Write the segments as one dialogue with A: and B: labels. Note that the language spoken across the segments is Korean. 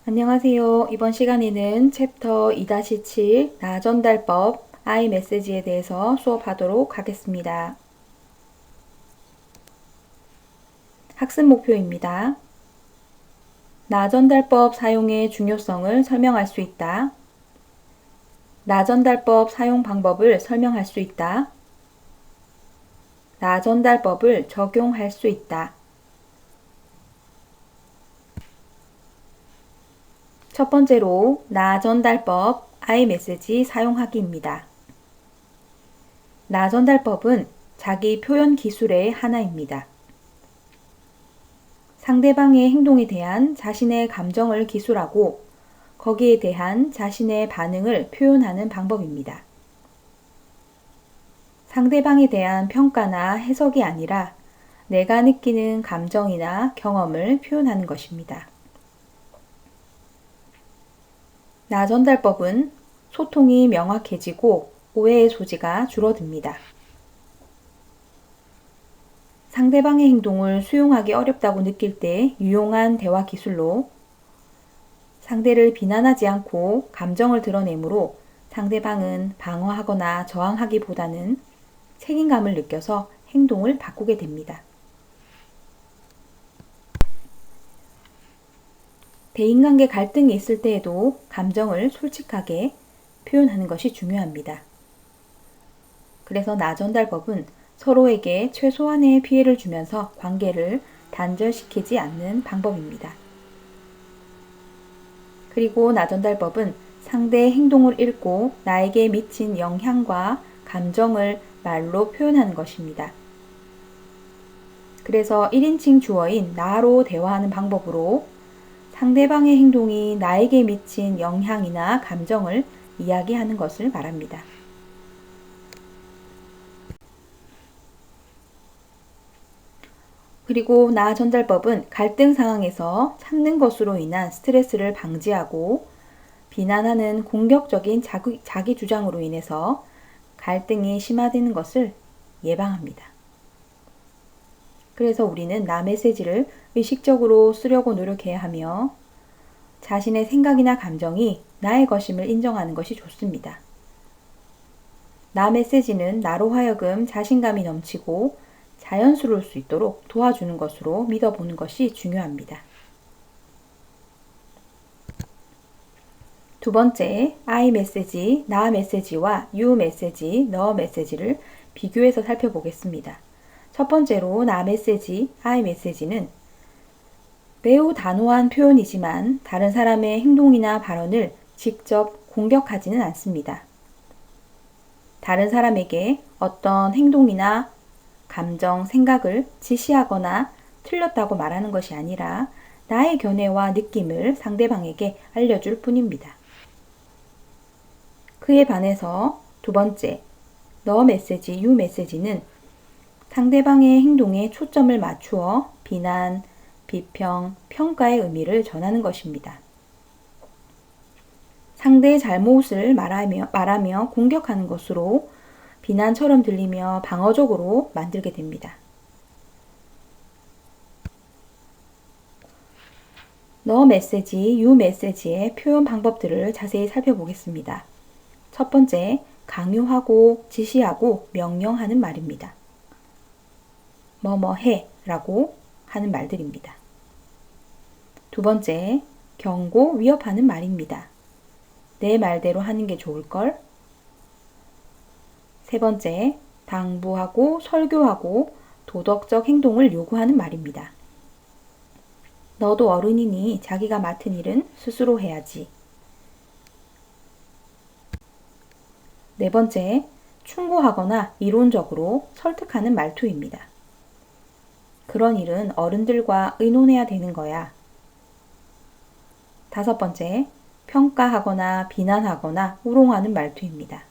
A: 안녕하세요. 이번 시간에는 챕터 2-7 나전달법 iMessage에 대해서 수업하도록 하겠습니다. 학습 목표입니다. 나전달법 사용의 중요성을 설명할 수 있다. 나전달법 사용 방법을 설명할 수 있다. 나전달법을 적용할 수 있다. 첫 번째로 나전달법 iMessage 사용하기입니다. 나전달법은 자기 표현 기술의 하나입니다. 상대방의 행동에 대한 자신의 감정을 기술하고 거기에 대한 자신의 반응을 표현하는 방법입니다. 상대방에 대한 평가나 해석이 아니라 내가 느끼는 감정이나 경험을 표현하는 것입니다. 나전달법은 소통이 명확해지고 오해의 소지가 줄어듭니다. 상대방의 행동을 수용하기 어렵다고 느낄 때 유용한 대화 기술로 상대를 비난하지 않고 감정을 드러내므로 상대방은 방어하거나 저항하기보다는 책임감을 느껴서 행동을 바꾸게 됩니다. 대인관계 갈등이 있을 때에도 감정을 솔직하게 표현하는 것이 중요합니다. 그래서 나전달법은 서로에게 최소한의 피해를 주면서 관계를 단절시키지 않는 방법입니다. 그리고 나전달법은 상대의 행동을 읽고 나에게 미친 영향과 감정을 말로 표현하는 것입니다. 그래서 1인칭 주어인 나로 대화하는 방법으로 상대방의 행동이 나에게 미친 영향이나 감정을 이야기하는 것을 말합니다. 그리고 나전달법은 갈등 상황에서 참는 것으로 인한 스트레스를 방지하고 비난하는 공격적인 자기 주장으로 인해서 갈등이 심화되는 것을 예방합니다. 그래서 우리는 나 메시지를 의식적으로 쓰려고 노력해야 하며 자신의 생각이나 감정이 나의 것임을 인정하는 것이 좋습니다. 나 메시지는 나로 하여금 자신감이 넘치고 자연스러울 수 있도록 도와주는 것으로 믿어보는 것이 중요합니다. 두 번째, I 메시지, 나 메시지와 you 메시지, 너 메시지를 비교해서 살펴보겠습니다. 첫 번째로 나 메시지, I 메시지는 매우 단호한 표현이지만 다른 사람의 행동이나 발언을 직접 공격하지는 않습니다. 다른 사람에게 어떤 행동이나 감정, 생각을 지시하거나 틀렸다고 말하는 것이 아니라 나의 견해와 느낌을 상대방에게 알려줄 뿐입니다. 그에 반해서 두 번째, 너 메시지, you 메시지는 상대방의 행동에 초점을 맞추어 비난, 비평, 평가의 의미를 전하는 것입니다. 상대의 잘못을 말하며 공격하는 것으로 비난처럼 들리며 방어적으로 만들게 됩니다. 너 메시지, you 메시지의 표현 방법들을 자세히 살펴보겠습니다. 첫 번째, 강요하고 지시하고 명령하는 말입니다. 뭐뭐 해 라고 하는 말들입니다. 두 번째, 경고, 위협하는 말입니다. 내 말대로 하는 게 좋을걸? 세 번째, 당부하고 설교하고 도덕적 행동을 요구하는 말입니다. 너도 어른이니 자기가 맡은 일은 스스로 해야지. 네 번째, 충고하거나 이론적으로 설득하는 말투입니다. 그런 일은 어른들과 의논해야 되는 거야. 다섯 번째, 평가하거나 비난하거나 우롱하는 말투입니다.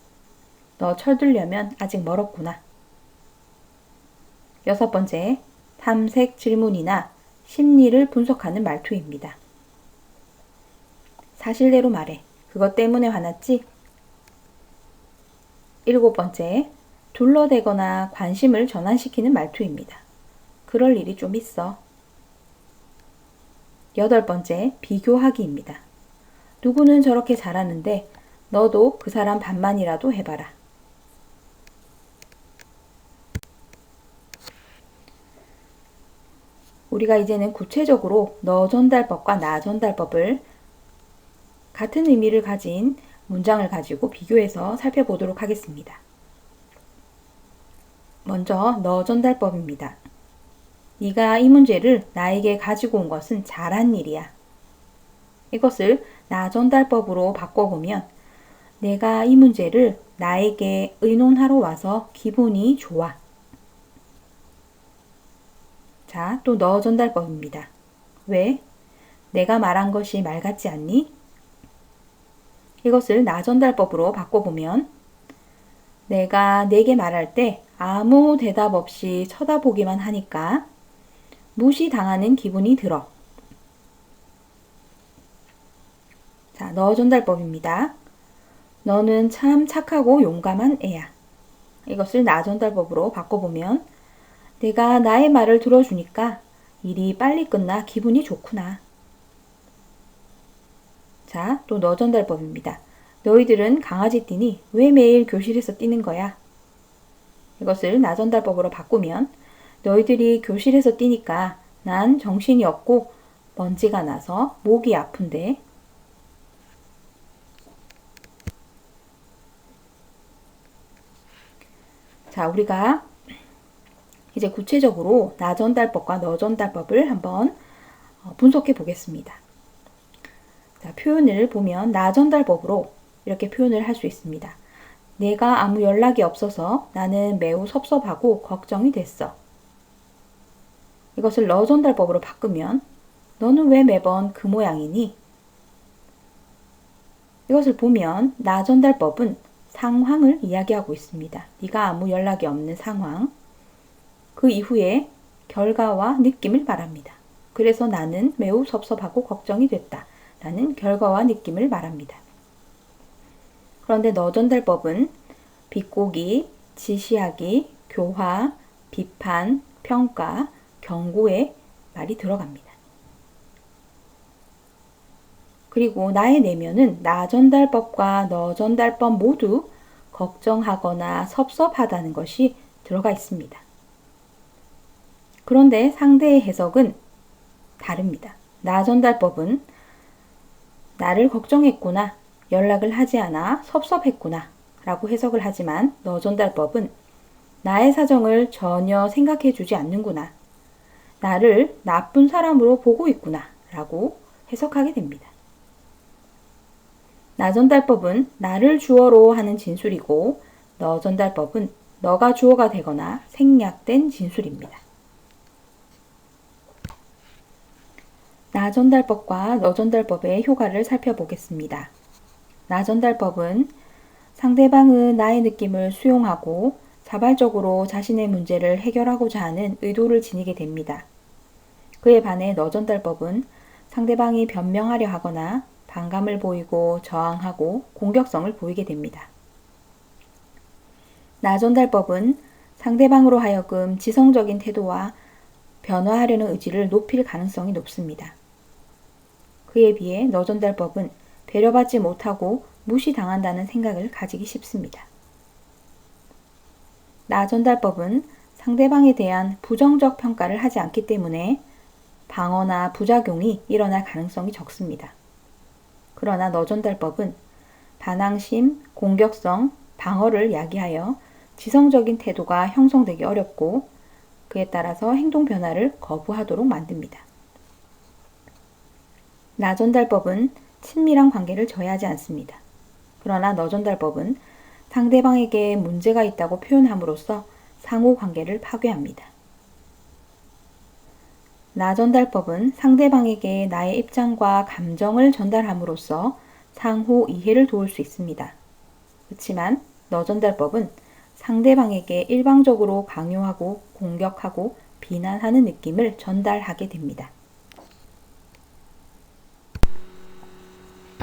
A: 너 철들려면 아직 멀었구나. 여섯 번째, 탐색 질문이나 심리를 분석하는 말투입니다. 사실대로 말해. 그것 때문에 화났지? 일곱 번째, 둘러대거나 관심을 전환시키는 말투입니다. 그럴 일이 좀 있어. 8번째, 비교하기입니다. 누구는 저렇게 잘하는데 너도 그 사람 반만이라도 해봐라. 우리가 이제는 구체적으로 너 전달법과 나 전달법을 같은 의미를 가진 문장을 가지고 비교해서 살펴보도록 하겠습니다. 먼저 너 전달법입니다. 네가 이 문제를 나에게 가지고 온 것은 잘한 일이야. 이것을 나 전달법으로 바꿔보면 내가 이 문제를 나에게 의논하러 와서 기분이 좋아. 자, 또 너 전달법입니다. 왜? 내가 말한 것이 말 같지 않니? 이것을 나 전달법으로 바꿔보면 내가 내게 말할 때 아무 대답 없이 쳐다보기만 하니까 무시당하는 기분이 들어. 자, 너 전달법입니다. 너는 참 착하고 용감한 애야. 이것을 나 전달법으로 바꿔보면 내가 나의 말을 들어주니까 일이 빨리 끝나 기분이 좋구나. 자, 또 너 전달법입니다. 너희들은 강아지 띠니 왜 매일 교실에서 뛰는 거야? 이것을 나 전달법으로 바꾸면 너희들이 교실에서 뛰니까 난 정신이 없고 먼지가 나서 목이 아픈데. 자, 우리가 이제 구체적으로 나 전달법과 너 전달법을 한번 분석해 보겠습니다. 자, 표현을 보면 나 전달법으로 이렇게 표현을 할 수 있습니다. 내가 아무 연락이 없어서 나는 매우 섭섭하고 걱정이 됐어. 이것을 너 전달법으로 바꾸면 너는 왜 매번 그 모양이니? 이것을 보면 나 전달법은 상황을 이야기하고 있습니다. 네가 아무 연락이 없는 상황. 그 이후에 결과와 느낌을 말합니다. 그래서 나는 매우 섭섭하고 걱정이 됐다. 라는 결과와 느낌을 말합니다. 그런데 너 전달법은 비꼬기, 지시하기, 교화, 비판, 평가, 경고의 말이 들어갑니다. 그리고 나의 내면은 나 전달법과 너 전달법 모두 걱정하거나 섭섭하다는 것이 들어가 있습니다. 그런데 상대의 해석은 다릅니다. 나 전달법은 나를 걱정했구나, 연락을 하지 않아 섭섭했구나 라고 해석을 하지만 너 전달법은 나의 사정을 전혀 생각해 주지 않는구나, 나를 나쁜 사람으로 보고 있구나 라고 해석하게 됩니다. 나 전달법은 나를 주어로 하는 진술이고 너 전달법은 너가 주어가 되거나 생략된 진술입니다. 나 전달법과 너 전달법의 효과를 살펴보겠습니다. 나 전달법은 상대방은 나의 느낌을 수용하고 자발적으로 자신의 문제를 해결하고자 하는 의도를 지니게 됩니다. 그에 반해 너 전달법은 상대방이 변명하려 하거나 반감을 보이고 저항하고 공격성을 보이게 됩니다. 나 전달법은 상대방으로 하여금 지성적인 태도와 변화하려는 의지를 높일 가능성이 높습니다. 그에 비해 너 전달법은 배려받지 못하고 무시당한다는 생각을 가지기 쉽습니다. 나 전달법은 상대방에 대한 부정적 평가를 하지 않기 때문에 방어나 부작용이 일어날 가능성이 적습니다. 그러나 너 전달법은 반항심, 공격성, 방어를 야기하여 지성적인 태도가 형성되기 어렵고 그에 따라서 행동 변화를 거부하도록 만듭니다. 나 전달법은 친밀한 관계를 저해하지 않습니다. 그러나 너 전달법은 상대방에게 문제가 있다고 표현함으로써 상호 관계를 파괴합니다. 나 전달법은 상대방에게 나의 입장과 감정을 전달함으로써 상호 이해를 도울 수 있습니다. 그렇지만 너 전달법은 상대방에게 일방적으로 강요하고 공격하고 비난하는 느낌을 전달하게 됩니다.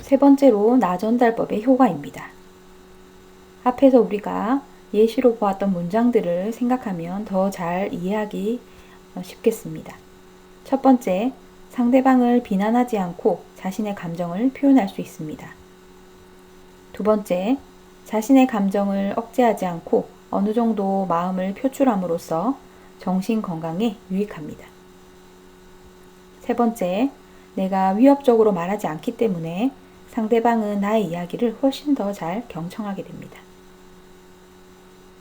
A: 세 번째로 나 전달법의 효과입니다. 앞에서 우리가 예시로 보았던 문장들을 생각하면 더 잘 이해하기 쉽겠습니다. 첫 번째, 상대방을 비난하지 않고 자신의 감정을 표현할 수 있습니다. 두 번째, 자신의 감정을 억제하지 않고 어느 정도 마음을 표출함으로써 정신 건강에 유익합니다. 세 번째, 내가 위협적으로 말하지 않기 때문에 상대방은 나의 이야기를 훨씬 더 잘 경청하게 됩니다.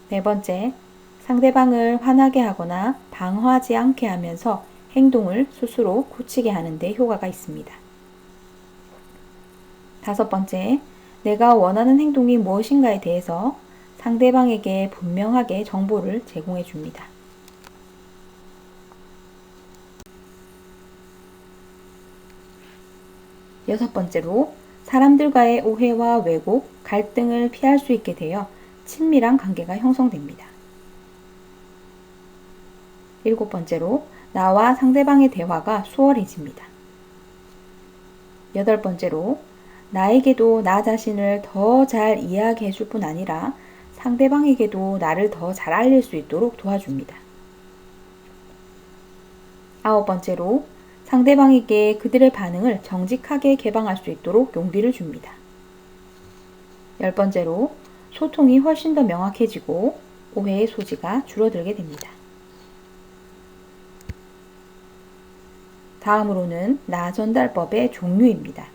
A: 네 번째, 상대방을 화나게 하거나 방어하지 않게 하면서 행동을 스스로 고치게 하는 데 효과가 있습니다. 다섯 번째, 내가 원하는 행동이 무엇인가에 대해서 상대방에게 분명하게 정보를 제공해 줍니다. 여섯 번째로, 사람들과의 오해와 왜곡, 갈등을 피할 수 있게 되어 친밀한 관계가 형성됩니다. 일곱 번째로, 나와 상대방의 대화가 수월해집니다. 여덟 번째로, 나에게도 나 자신을 더 잘 이해하게 해줄 뿐 아니라 상대방에게도 나를 더 잘 알릴 수 있도록 도와줍니다. 아홉 번째로, 상대방에게 그들의 반응을 정직하게 개방할 수 있도록 용기를 줍니다. 열 번째로, 소통이 훨씬 더 명확해지고 오해의 소지가 줄어들게 됩니다. 다음으로는 나 전달법의 종류입니다.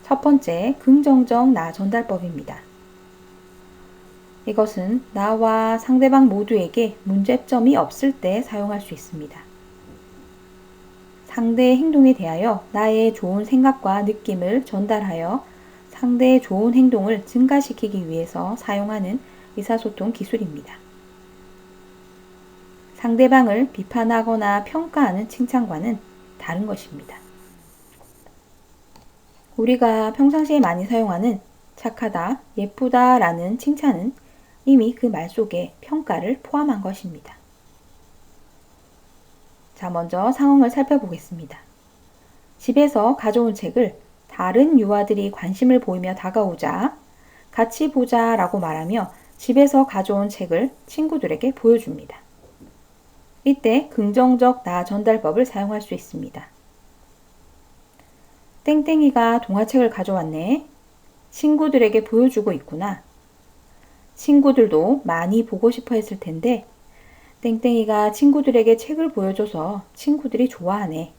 A: 첫 번째, 긍정적 나 전달법입니다. 이것은 나와 상대방 모두에게 문제점이 없을 때 사용할 수 있습니다. 상대의 행동에 대하여 나의 좋은 생각과 느낌을 전달하여 상대의 좋은 행동을 증가시키기 위해서 사용하는 의사소통 기술입니다. 상대방을 비판하거나 평가하는 칭찬과는 다른 것입니다. 우리가 평상시에 많이 사용하는 착하다, 예쁘다 라는 칭찬은 이미 그 말 속에 평가를 포함한 것입니다. 자, 먼저 상황을 살펴보겠습니다. 집에서 가져온 책을 다른 유아들이 관심을 보이며 다가오자 같이 보자 라고 말하며 집에서 가져온 책을 친구들에게 보여줍니다. 이때 긍정적 나 전달법을 사용할 수 있습니다. 땡땡이가 동화책을 가져왔네. 친구들에게 보여주고 있구나. 친구들도 많이 보고 싶어 했을 텐데 땡땡이가 친구들에게 책을 보여줘서 친구들이 좋아하네.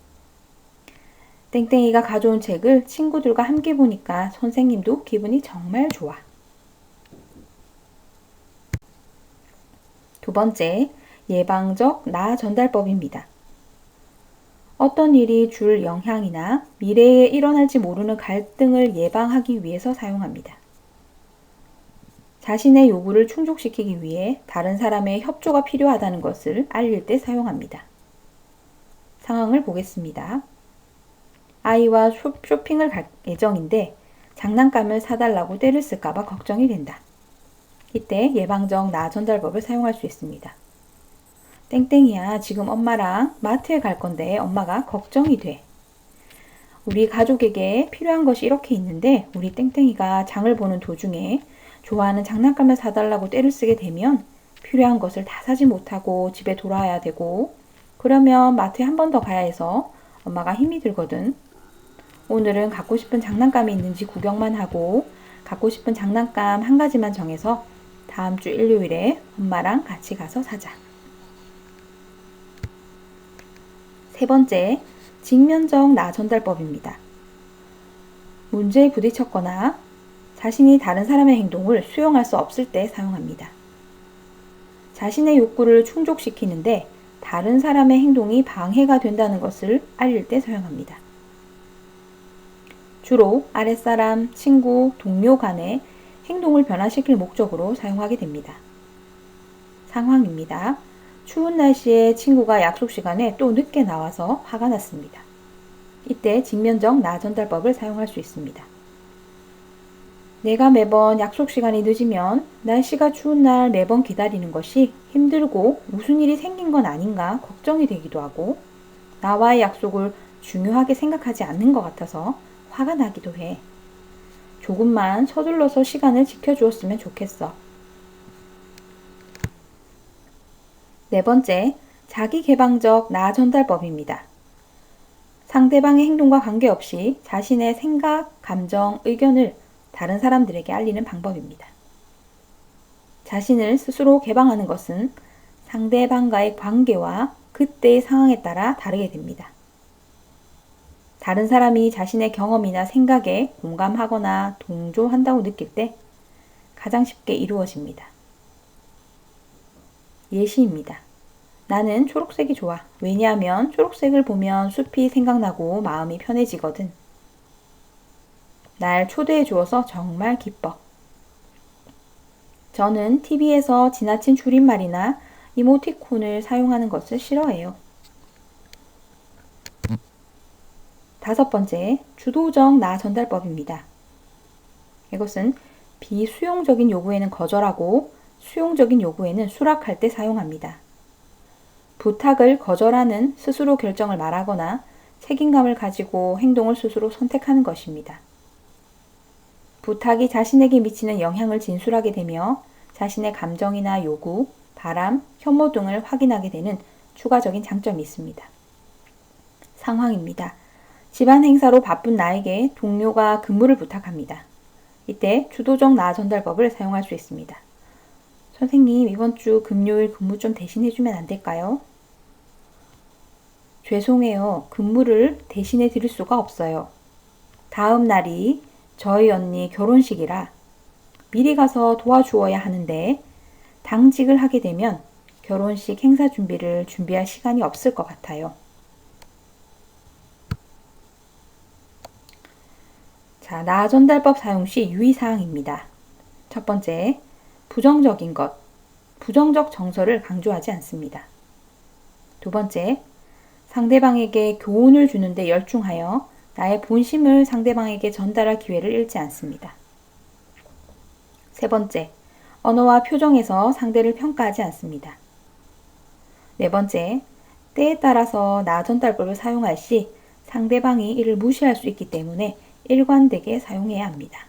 A: 땡땡이가 가져온 책을 친구들과 함께 보니까 선생님도 기분이 정말 좋아. 두 번째, 예방적 나 전달법입니다. 어떤 일이 줄 영향이나 미래에 일어날지 모르는 갈등을 예방하기 위해서 사용합니다. 자신의 요구를 충족시키기 위해 다른 사람의 협조가 필요하다는 것을 알릴 때 사용합니다. 상황을 보겠습니다. 아이와 쇼핑을 갈 예정인데 장난감을 사달라고 떼를 쓸까봐 걱정이 된다. 이때 예방적 나 전달법을 사용할 수 있습니다. 땡땡이야, 지금 엄마랑 마트에 갈 건데 엄마가 걱정이 돼. 우리 가족에게 필요한 것이 이렇게 있는데 우리 땡땡이가 장을 보는 도중에 좋아하는 장난감을 사달라고 떼를 쓰게 되면 필요한 것을 다 사지 못하고 집에 돌아와야 되고 그러면 마트에 한 번 더 가야 해서 엄마가 힘이 들거든. 오늘은 갖고 싶은 장난감이 있는지 구경만 하고 갖고 싶은 장난감 한 가지만 정해서 다음 주 일요일에 엄마랑 같이 가서 사자. 세 번째, 직면적 나 전달법입니다. 문제에 부딪혔거나 자신이 다른 사람의 행동을 수용할 수 없을 때 사용합니다. 자신의 욕구를 충족시키는데 다른 사람의 행동이 방해가 된다는 것을 알릴 때 사용합니다. 주로 아랫사람, 친구, 동료 간의 행동을 변화시킬 목적으로 사용하게 됩니다. 상황입니다. 추운 날씨에 친구가 약속 시간에 또 늦게 나와서 화가 났습니다. 이때 직면적 나 전달법을 사용할 수 있습니다. 내가 매번 약속 시간이 늦으면 날씨가 추운 날 매번 기다리는 것이 힘들고 무슨 일이 생긴 건 아닌가 걱정이 되기도 하고 나와의 약속을 중요하게 생각하지 않는 것 같아서 화가 나기도 해. 조금만 서둘러서 시간을 지켜주었으면 좋겠어. 네 번째, 자기 개방적 나 전달법입니다. 상대방의 행동과 관계없이 자신의 생각, 감정, 의견을 다른 사람들에게 알리는 방법입니다. 자신을 스스로 개방하는 것은 상대방과의 관계와 그때의 상황에 따라 다르게 됩니다. 다른 사람이 자신의 경험이나 생각에 공감하거나 동조한다고 느낄 때 가장 쉽게 이루어집니다. 예시입니다. 나는 초록색이 좋아. 왜냐하면 초록색을 보면 숲이 생각나고 마음이 편해지거든. 날 초대해 주어서 정말 기뻐. 저는 TV에서 지나친 줄임말이나 이모티콘을 사용하는 것을 싫어해요. 5번째, 주도적 나 전달법입니다. 이것은 비수용적인 요구에는 거절하고 수용적인 요구에는 수락할 때 사용합니다. 부탁을 거절하는 스스로 결정을 말하거나 책임감을 가지고 행동을 스스로 선택하는 것입니다. 부탁이 자신에게 미치는 영향을 진술하게 되며 자신의 감정이나 요구, 바람, 혐오 등을 확인하게 되는 추가적인 장점이 있습니다. 상황입니다. 집안 행사로 바쁜 나에게 동료가 근무를 부탁합니다. 이때 주도적 나 전달법을 사용할 수 있습니다. 선생님, 이번 주 금요일 근무 좀 대신해주면 안 될까요? 죄송해요. 근무를 대신해 드릴 수가 없어요. 다음 날이 저희 언니 결혼식이라 미리 가서 도와주어야 하는데 당직을 하게 되면 결혼식 행사 준비를 준비할 시간이 없을 것 같아요. 자, 나 전달법 사용 시 유의사항입니다. 첫 번째, 부정적인 것, 부정적 정서를 강조하지 않습니다. 두 번째, 상대방에게 교훈을 주는데 열중하여 나의 본심을 상대방에게 전달할 기회를 잃지 않습니다. 세 번째, 언어와 표정에서 상대를 평가하지 않습니다. 네 번째, 때에 따라서 나 전달법을 사용할 시 상대방이 이를 무시할 수 있기 때문에 일관되게 사용해야 합니다.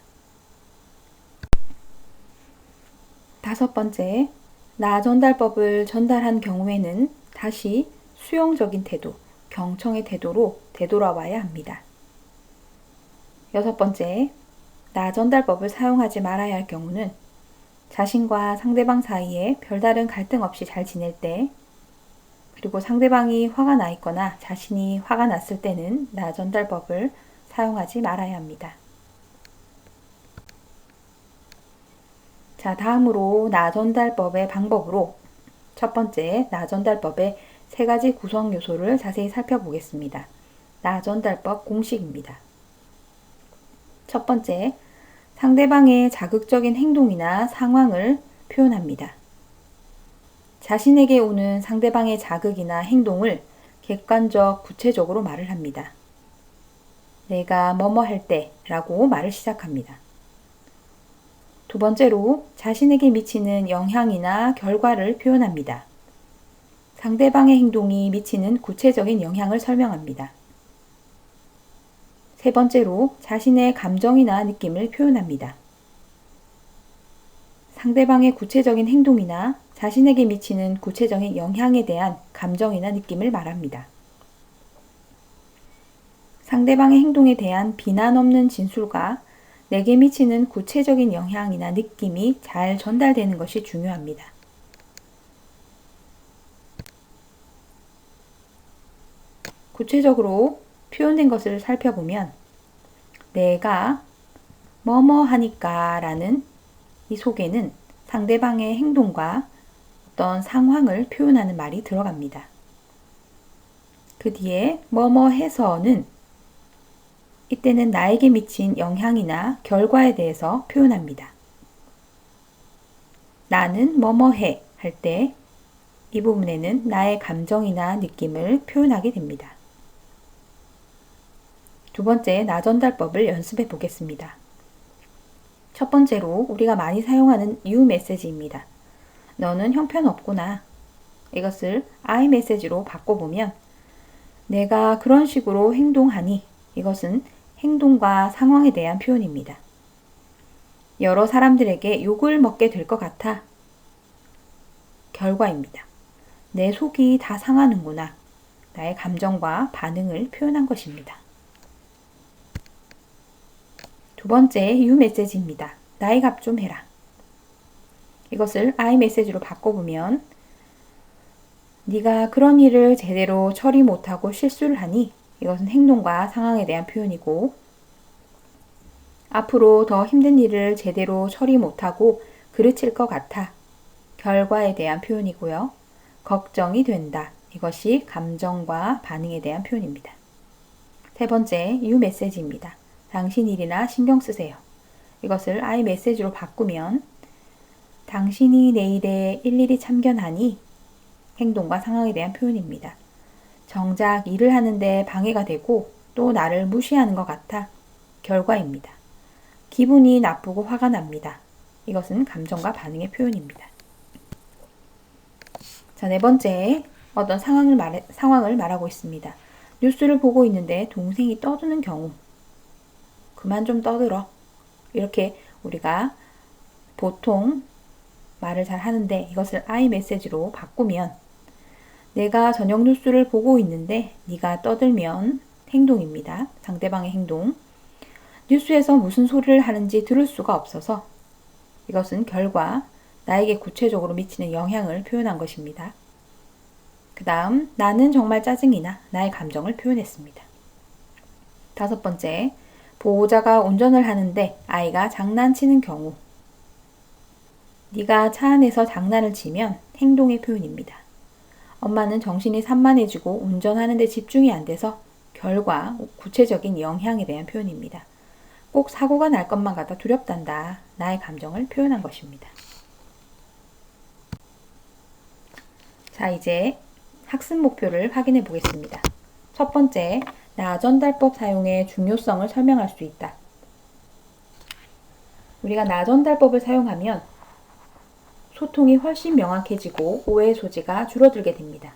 A: 5번째, 나 전달법을 전달한 경우에는 다시 수용적인 태도, 경청의 태도로 되돌아와야 합니다. 6번째, 나 전달법을 사용하지 말아야 할 경우는 자신과 상대방 사이에 별다른 갈등 없이 잘 지낼 때, 그리고 상대방이 화가 나 있거나 자신이 화가 났을 때는 나 전달법을 사용하지 말아야 합니다. 자, 다음으로 나 전달법의 방법으로 첫 번째, 나 전달법의 3가지 구성 요소를 자세히 살펴보겠습니다. 나 전달법 공식입니다. 첫 번째, 상대방의 자극적인 행동이나 상황을 표현합니다. 자신에게 오는 상대방의 자극이나 행동을 객관적, 구체적으로 말을 합니다. 내가 뭐뭐 할 때 라고 말을 시작합니다. 두 번째로 자신에게 미치는 영향이나 결과를 표현합니다. 상대방의 행동이 미치는 구체적인 영향을 설명합니다. 세 번째로 자신의 감정이나 느낌을 표현합니다. 상대방의 구체적인 행동이나 자신에게 미치는 구체적인 영향에 대한 감정이나 느낌을 말합니다. 상대방의 행동에 대한 비난 없는 진술과 내게 미치는 구체적인 영향이나 느낌이 잘 전달되는 것이 중요합니다. 구체적으로 표현된 것을 살펴보면 내가 뭐뭐 하니까 라는 이 속에는 상대방의 행동과 어떤 상황을 표현하는 말이 들어갑니다. 그 뒤에 뭐뭐 해서는 이때는 나에게 미친 영향이나 결과에 대해서 표현합니다. 나는 뭐뭐 해 할 때 이 부분에는 나의 감정이나 느낌을 표현하게 됩니다. 두 번째, 나 전달법을 연습해 보겠습니다. 첫 번째로 우리가 많이 사용하는 you 메시지입니다. 너는 형편없구나. 이것을 I 메시지로 바꿔보면 내가 그런 식으로 행동하니 이것은 행동과 상황에 대한 표현입니다. 여러 사람들에게 욕을 먹게 될 것 같아. 결과입니다. 내 속이 다 상하는구나. 나의 감정과 반응을 표현한 것입니다. 두 번째 유 메시지입니다. 나의 값 좀 해라. 이것을 I 메시지로 바꿔보면 네가 그런 일을 제대로 처리 못하고 실수를 하니 이것은 행동과 상황에 대한 표현이고 앞으로 더 힘든 일을 제대로 처리 못하고 그르칠 것 같아. 결과에 대한 표현이고요. 걱정이 된다. 이것이 감정과 반응에 대한 표현입니다. 세 번째, 유 메시지입니다. 당신 일이나 신경 쓰세요. 이것을 I 메시지로 바꾸면 당신이 내 일에 일일이 참견하니 행동과 상황에 대한 표현입니다. 정작 일을 하는데 방해가 되고 또 나를 무시하는 것 같아. 결과입니다. 기분이 나쁘고 화가 납니다. 이것은 감정과 반응의 표현입니다. 자, 네 번째, 어떤 상황을 말하고 있습니다. 뉴스를 보고 있는데 동생이 떠드는 경우. 그만 좀 떠들어. 이렇게 우리가 보통 말을 잘 하는데 이것을 I 메시지로 바꾸면 내가 저녁 뉴스를 보고 있는데 네가 떠들면 행동입니다. 상대방의 행동. 뉴스에서 무슨 소리를 하는지 들을 수가 없어서 이것은 결과, 나에게 구체적으로 미치는 영향을 표현한 것입니다. 그 다음, 나는 정말 짜증이 나. 나의 감정을 표현했습니다. 다섯 번째, 보호자가 운전을 하는데 아이가 장난치는 경우. 네가 차 안에서 장난을 치면 행동의 표현입니다. 엄마는 정신이 산만해지고 운전하는 데 집중이 안 돼서 결과, 구체적인 영향에 대한 표현입니다. 꼭 사고가 날 것만 같아 두렵단다. 나의 감정을 표현한 것입니다. 자, 이제 학습 목표를 확인해 보겠습니다. 첫 번째, 나 전달법 사용의 중요성을 설명할 수 있다. 우리가 나 전달법을 사용하면 소통이 훨씬 명확해지고 오해의 소지가 줄어들게 됩니다.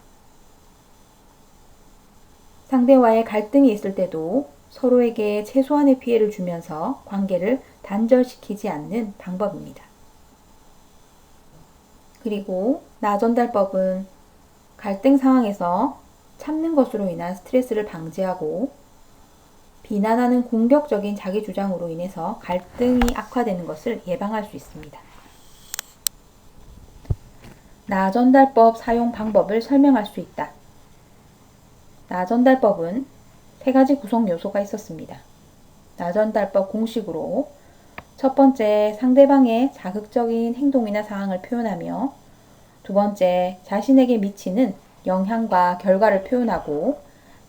A: 상대와의 갈등이 있을 때도 서로에게 최소한의 피해를 주면서 관계를 단절시키지 않는 방법입니다. 그리고 나 전달법은 갈등 상황에서 참는 것으로 인한 스트레스를 방지하고 비난하는 공격적인 자기 주장으로 인해서 갈등이 악화되는 것을 예방할 수 있습니다. 나 전달법 사용 방법을 설명할 수 있다. 나 전달법은 세 가지 구성 요소가 있었습니다. 나 전달법 공식으로 첫 번째, 상대방의 자극적인 행동이나 상황을 표현하며 두 번째, 자신에게 미치는 영향과 결과를 표현하고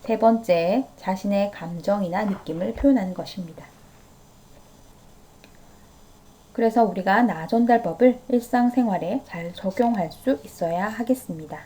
A: 세 번째, 자신의 감정이나 느낌을 표현하는 것입니다. 그래서 우리가 나 전달법을 일상생활에 잘 적용할 수 있어야 하겠습니다.